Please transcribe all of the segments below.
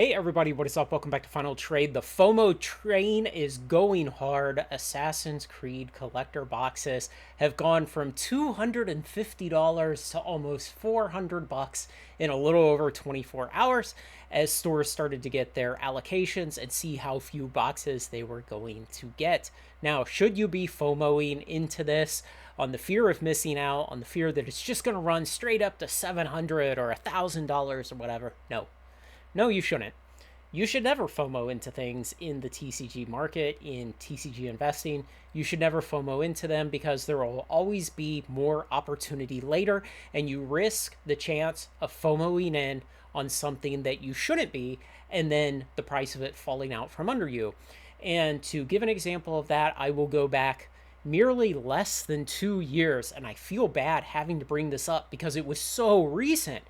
Hey everybody, what is up? Welcome back to Final Trade. The FOMO train is going hard. Assassin's Creed collector boxes have gone from $250 to almost 400 bucks in a little over 24 hours as stores started to get their allocations and see how few boxes they were going to get. Now, should you be FOMOing into this on the fear of missing out, on the fear that it's just going to run straight up to $700 or $1,000 or whatever? No. No, you shouldn't. You should never FOMO into things in the TCG market, in TCG investing. You should never FOMO into them because there will always be more opportunity later, and you risk the chance of FOMOing in on something that you shouldn't be, and then the price of it falling out from under you. And to give an example of that, I will go back merely less than 2 years, and I feel bad having to bring this up because it was so recent.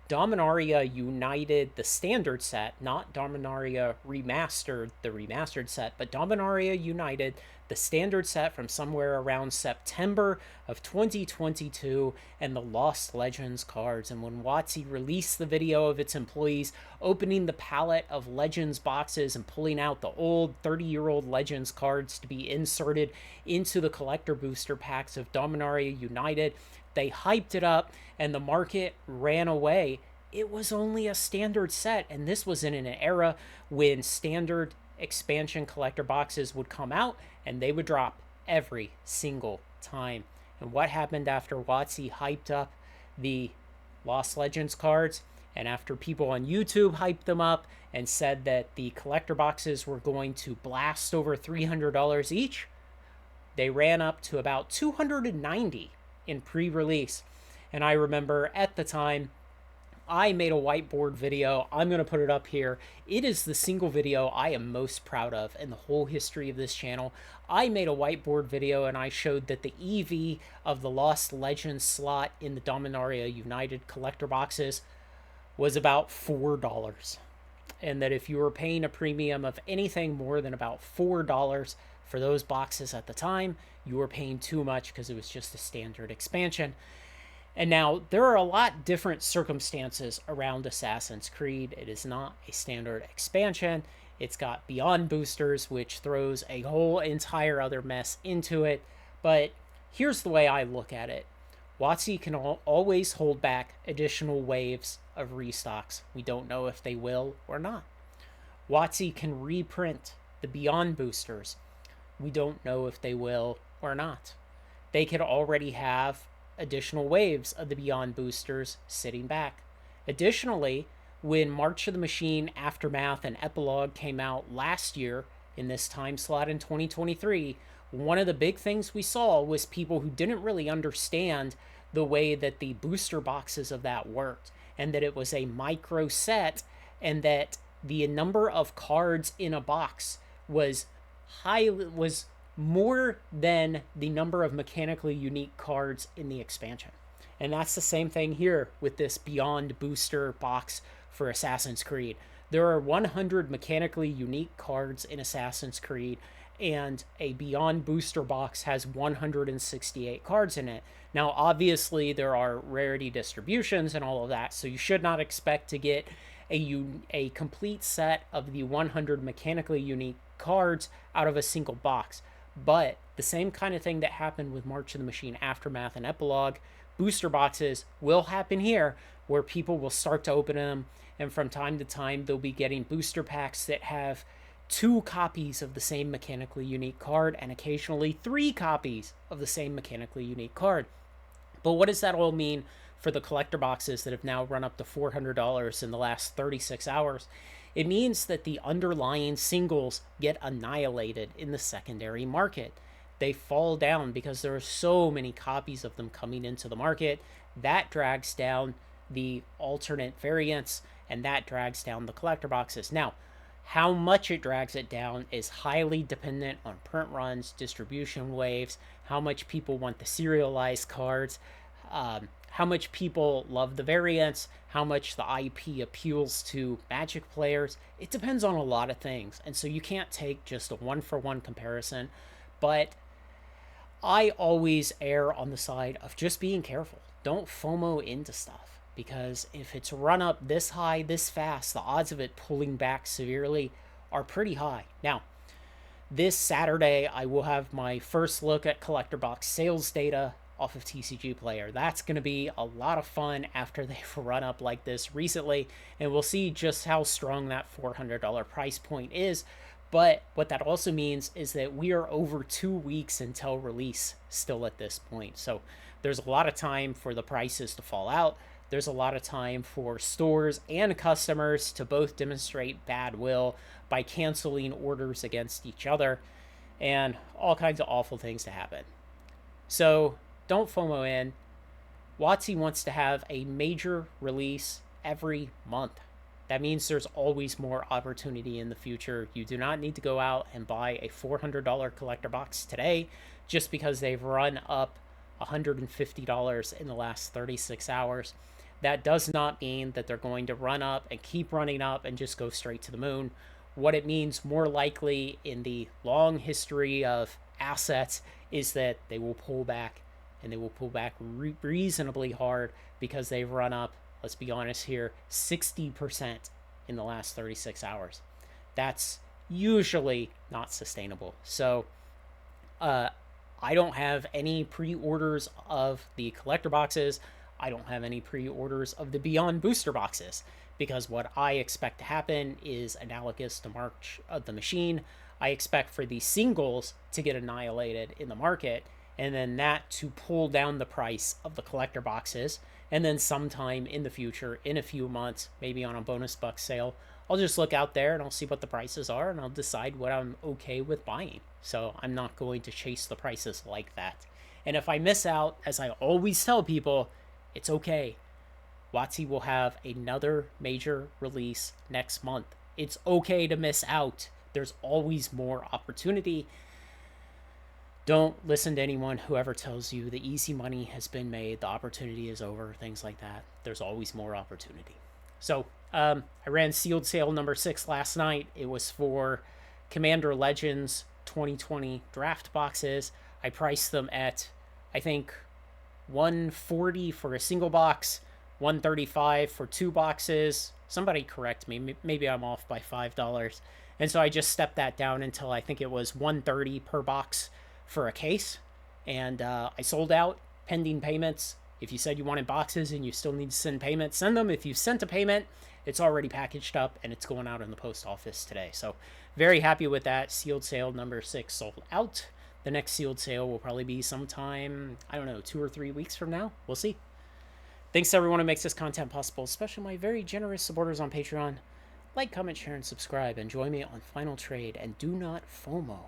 Dominaria United, the standard set, not Dominaria Remastered, the remastered set, but Dominaria United, the standard set from somewhere around September of 2022, and the Lost Legends cards. And when WotC released the video of its employees opening the pallet of Legends boxes and pulling out the old 30-year-old Legends cards to be inserted into the collector booster packs of Dominaria United, they hyped it up and the market ran away. It was only a standard set, and this was in an era when standard expansion collector boxes would come out and they would drop every single time. And what happened after WotC hyped up the Lost Legends cards, and after people on YouTube hyped them up and said that the collector boxes were going to blast over $300 each, they ran up to about $290 in pre-release. And I remember at the time I made a whiteboard video. I'm going to put it up here. It is the single video I am most proud of in the whole history of this channel. I made a whiteboard video and I showed that the EV of the Lost Legends slot in the Dominaria United collector boxes was about $4. And that if you were paying a premium of anything more than about $4 for those boxes at the time, you were paying too much because it was just a standard expansion. And now there are a lot different circumstances around Assassin's Creed. It is not a standard expansion. It's got Beyond boosters, which throws a whole entire other mess into it. But here's the way I look at it. WotC can always hold back additional waves of restocks. We don't know if they will or not. WotC can reprint the Beyond boosters. We don't know if they will or not. They could already have additional waves of the Beyond boosters sitting back. Additionally, when March of the Machine, Aftermath, and Epilogue came out last year in this time slot in 2023, one of the big things we saw was people who didn't really understand the way that the booster boxes of that worked, and that it was a micro set, and that the number of cards in a box was more than the number of mechanically unique cards in the expansion. And that's the same thing here with this Beyond booster box for Assassin's Creed. There are 100 mechanically unique cards in Assassin's Creed, and a Beyond booster box has 168 cards in it. Now, obviously, there are rarity distributions and all of that, so you should not expect to get a complete set of the 100 mechanically unique cards out of a single box. But the same kind of thing that happened with March of the Machine, Aftermath, and Epilogue, booster boxes will happen here, where people will start to open them, and from time to time they'll be getting booster packs that have 2 copies of the same mechanically unique card, and occasionally 3 copies of the same mechanically unique card. But what does that all mean for the collector boxes that have now run up to $400 in the last 36 hours? It means that the underlying singles get annihilated in the secondary market. They fall down because there are so many copies of them coming into the market. That drags down the alternate variants, and that drags down the collector boxes. Now, how much it drags it down is highly dependent on print runs, distribution waves, how much people want the serialized cards, how much people love the variants, how much the IP appeals to Magic players. It depends on a lot of things, and so you can't take just a one-for-one comparison. But I always err on the side of just being careful. Don't FOMO into stuff. because if it's run up this high this fast, the odds of it pulling back severely are pretty high. Now, this Saturday, I will have my first look at collector box sales data off of TCG Player. That's going to be a lot of fun after they've run up like this recently, and we'll see just how strong that $400 price point is. But what that also means is that we are over 2 weeks until release still at this point. So there's a lot of time for the prices to fall out. There's a lot of time for stores and customers to both demonstrate bad will by canceling orders against each other, and all kinds of awful things to happen. So don't FOMO in. WotC wants to have a major release every month. That means there's always more opportunity in the future. You do not need to go out and buy a $400 collector box today just because they've run up $150 in the last 36 hours. That does not mean that they're going to run up and keep running up and just go straight to the moon. What it means more likely in the long history of assets is that they will pull back, and they will pull back reasonably hard because they've run up, let's be honest here, 60% in the last 36 hours. That's usually not sustainable. So I don't have any pre-orders of the collector boxes. I don't have any pre-orders of the Beyond booster boxes, because what I expect to happen is analogous to March of the Machine. I expect for the singles to get annihilated in the market, and then that to pull down the price of the collector boxes. And then sometime in the future, in a few months, maybe on a bonus buck sale, I'll just look out there and I'll see what the prices are, and I'll decide what I'm okay with buying. So I'm not going to chase the prices like that. And if I miss out, as I always tell people, it's okay. WotC will have another major release next month. It's okay to miss out. There's always more opportunity. Don't listen to anyone who ever tells you the easy money has been made, the opportunity is over, things like that. There's always more opportunity. So I ran sealed sale number 6 last night. It was for Commander Legends 2020 draft boxes. I priced them at, I think, $140 for a single box, $135 for 2 boxes. Somebody correct me. Maybe I'm off by $5. And so I just stepped that down until I think it was $130 per box for a case. And I sold out pending payments. If you said you wanted boxes and you still need to send payments, send them. If you've sent a payment, it's already packaged up and it's going out in the post office today. So very happy with that. Sealed sale number 6 sold out. The next sealed sale will probably be sometime, I don't know, 2 or 3 weeks from now. We'll see. Thanks to everyone who makes this content possible, especially my very generous supporters on Patreon. Like, comment, share, and subscribe, and join me on Final Trade, and do not FOMO.